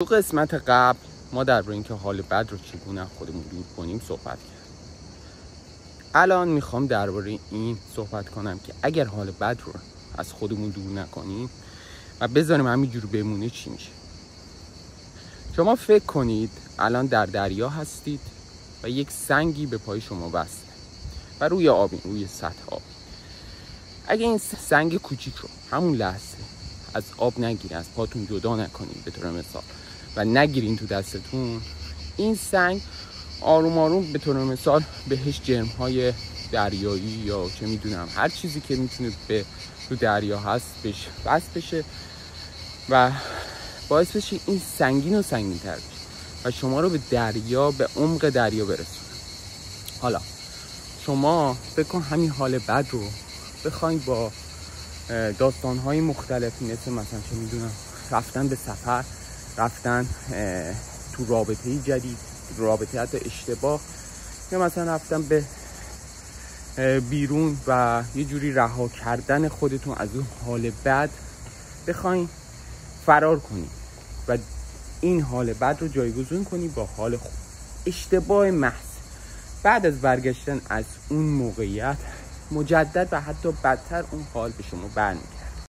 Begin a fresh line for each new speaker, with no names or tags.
تو قسمت قبل ما درباره اینکه حال بد رو چگونه خودمون دور کنیم صحبت کردیم. الان میخوام درباره این صحبت کنم که اگر حال بد رو از خودمون دور نکنیم و بذاریم همینجور بمونه چی میشه. شما فکر کنید الان در دریا هستید و یک سنگی به پای شما بسته و روی آبین، روی سطح آب. اگه این سنگ کوچیک رو همون لحظه از آب نگیرین، از پاتون جدا نکنین به طور مثال و نگیرین تو دستتون، این سنگ آروم آروم به طور مثال بهش جرم‌های دریایی یا چه میدونم هر چیزی که میتونه به تو دریا هست بهش وصل بشه و باعث بشه این سنگین و سنگین‌تر بشه و شما رو به دریا، به عمق دریا برسونه. حالا شما بکن همین حال بد رو بخواید با داستان‌های مختلفی مثلا چه میدونم رفتن به سفر، رفتن تو رابطه‌ای جدید، رابطه حتی اشتباه، یا مثلا رفتن به بیرون و یه جوری رها کردن خودتون از اون حال بد بخواین فرار کنید و این حال بد رو جایگزین کنید با حال خوب. اشتباه محض. بعد از برگشتن از اون موقعیت مجدد و حتی بدتر اون حال به شما برمیگرده.